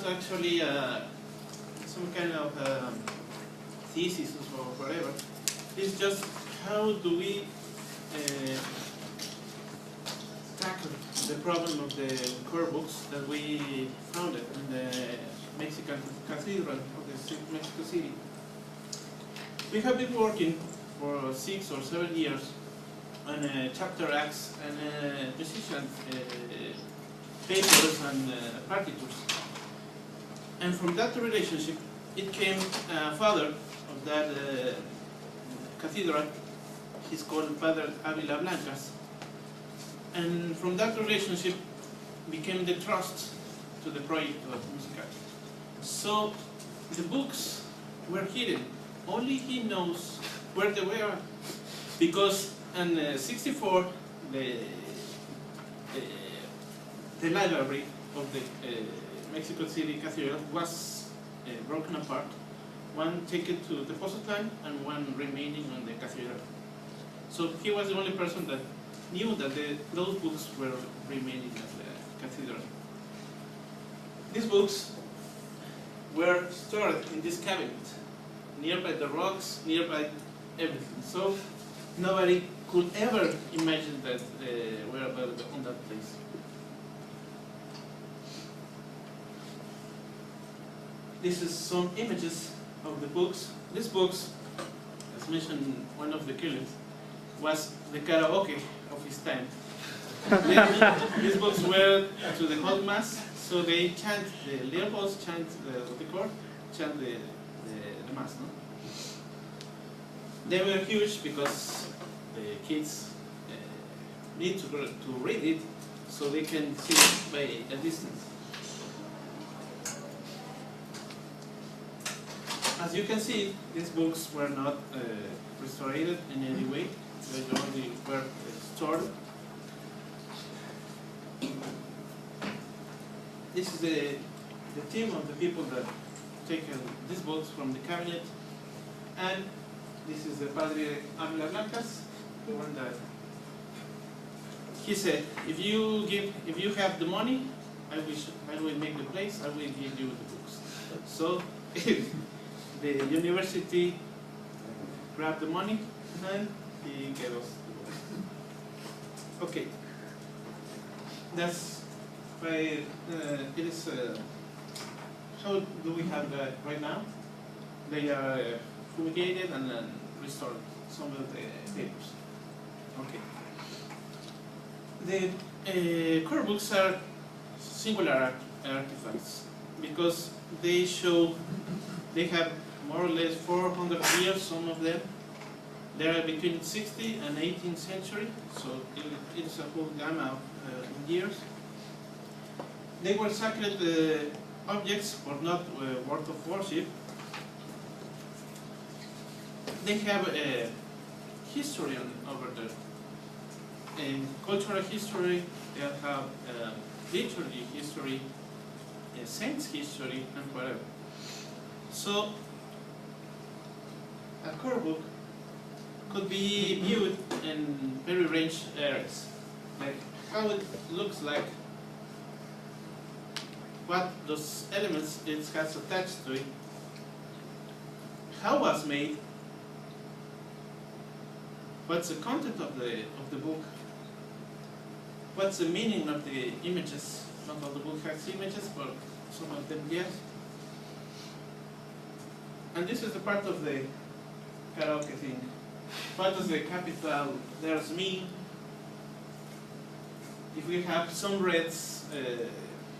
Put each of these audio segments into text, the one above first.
actually some kind of thesis or whatever. It's just how do we tackle the problem of the Choirbooks that we founded in the Mexican Cathedral of the Mexico City. We have been working for 6 or 7 years on chapter acts and musician papers and partitures. And from that relationship, it came father of that cathedral. He's called Father Avila Blancas. And from that relationship became the trust to the project of MUSICAT. So the books were hidden. Only he knows where they were, because in '64 the library of the Mexico City Cathedral was broken apart. One taken to the deposit line and one remaining on the cathedral. So he was the only person that knew that those books were remaining at the cathedral. These books were stored in this cabinet, nearby the rocks, nearby everything. So nobody could ever imagine that they were available on that place. This is some images of the books. These books, as mentioned, one of the killings was the karaoke of his time. These books were to the whole mass, so they chant, the Leopolds chant the court, chant the mass. No? They were huge because the kids need to read it so they can see it by a distance. As you can see, these books were not restored in any way. They only were stored. This is the team of the people that take these books from the cabinet, and this is the Padre Avila Blancas, the one that he said, if you have the money, I will make the place. I will give you the books. So the university grabbed the money and he gave us the books. Okay, that's why it is. How do we have that right now? They are fumigated and then restored, some of the papers. Okay. The Choirbooks are singular artifacts because they show they have more or less 400 years, some of them. They are between 16th and 18th century, so it is a whole gamma of years. They were sacred objects, or not worth of worship. They have a history over there. In cultural history, they have liturgy history, saints history, and whatever. So, a Choirbook could be viewed in very ranged areas, like how it looks like, what those elements it has attached to it, how it was made, what's the content of the book, what's the meaning of the images. Not all the book has images, but some of them yes. And this is the part of the karaoke thing. What does the capital there's mean? If we have some red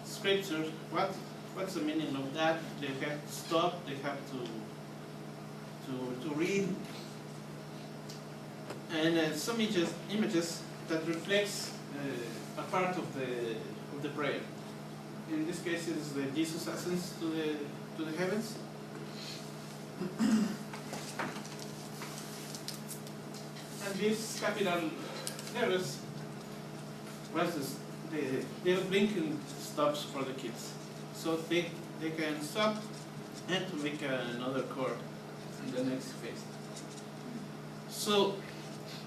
scriptures, what's the meaning of that? They have to stop. They have to read, and some images that reflects a part of the prayer. In this case, it is the Jesus ascends to the heavens. And this capital letters was the little blinking stops for the kids, so they can stop and to make another chord in the next phase. So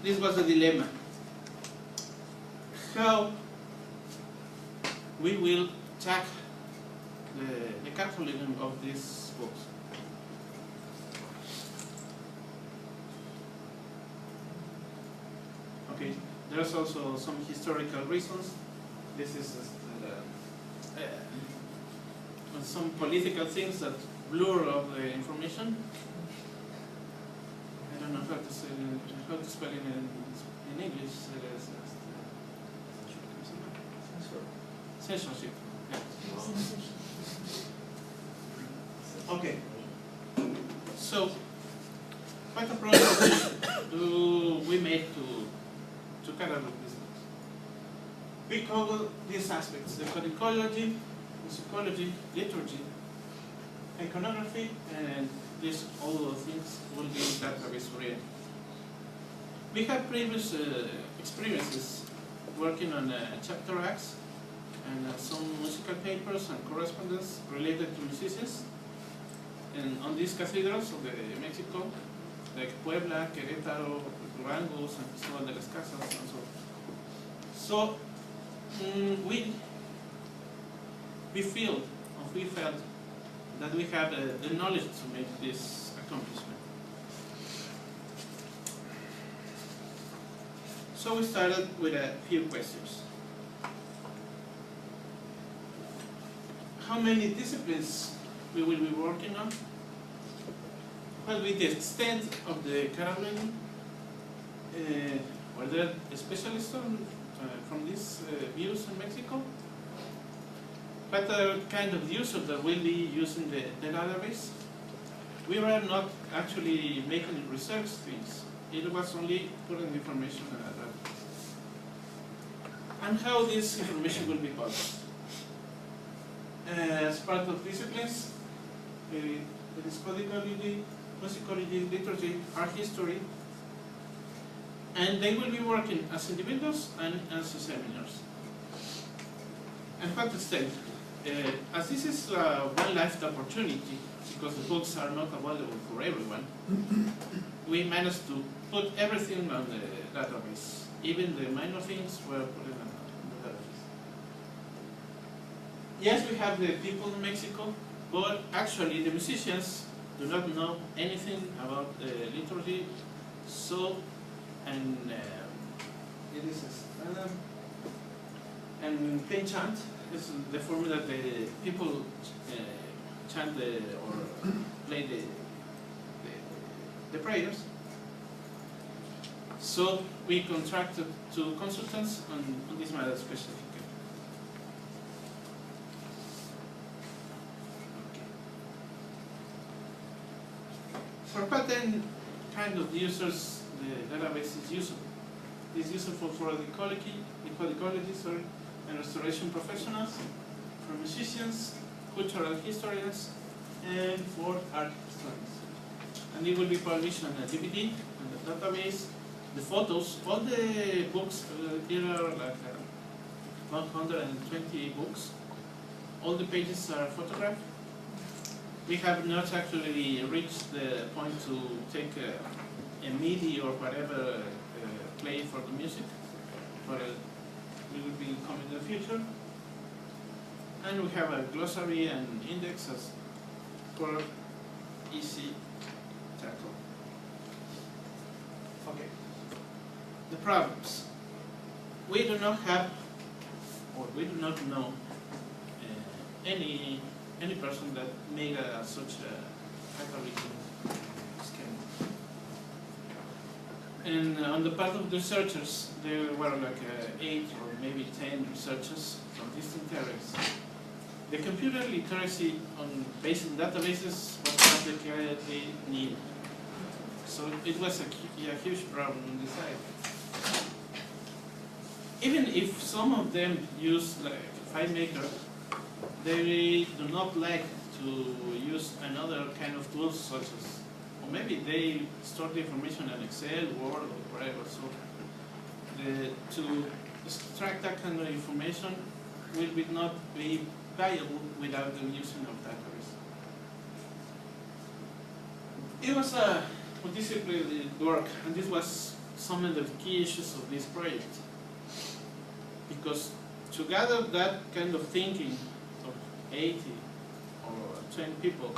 this was the dilemma: how we will tackle the cataloging of these books. Okay, there's also some historical reasons. This is some political things that blur up the information. I don't know how to say how to spell it in English. Censorship. Yeah. Okay. So, what approach do we make to catalog these books? We cover these aspects: the codicology, musicology, liturgy, iconography, and all the things will be database oriented. We have previous experiences working on chapter acts and some musical papers and correspondence related to musicians, and on these cathedrals of Mexico, like Puebla, Querétaro, Durango, San Cristóbal de las Casas, and so on. So we felt that we had the knowledge to make this accomplishment. So we started with a few questions. How many disciplines we will be working on? What will be the extent of the cataloging? Were there specialists from these views in Mexico? What are kind of users that will be using the database? We were not actually making research things. It was only putting information in a database. And how this information will be published. As part of disciplines, there is codicology, musicology, liturgy, art history, and they will be working as individuals and as seminars. And what extent? As this is a one-life opportunity, because the books are not available for everyone, we managed to put everything on the database. Even the minor things were put in the database. Yes, we have the people in Mexico, but actually the musicians do not know anything about the liturgy, so, and it is a standard, and plain chant is the form that the people chant or play the prayers. So we contracted two consultants on this matter specifically. Okay. For what then kind of users the database is useful? It is useful for the codicology, and restoration professionals, for musicians, cultural historians, and for art historians. And it will be published on a DVD, on the database. The photos, all the books, there are like 120 books. All the pages are photographed. We have not actually reached the point to take a MIDI or whatever play for the music, but it will be coming in the future. And we have a glossary and indexes for easy tackle. Okay. The problems. We do not have, or we do not know any person that made such a cataloging scheme. And on the part of the researchers, there were like 8 or maybe 10 researchers from distant areas. The computer literacy based on databases was not the care they needed. So it was a huge problem on this side. Even if some of them use like FileMaker, they do not like to use another kind of tools such as, or maybe they store the information in Excel, Word, or whatever. So to extract that kind of information will not be viable without the using of database. It was a multidisciplinary work, and this was some of the key issues of this project. Because to gather that kind of thinking of 80 obtain people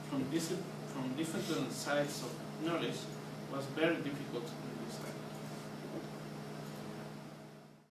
from different sides of knowledge was very difficult in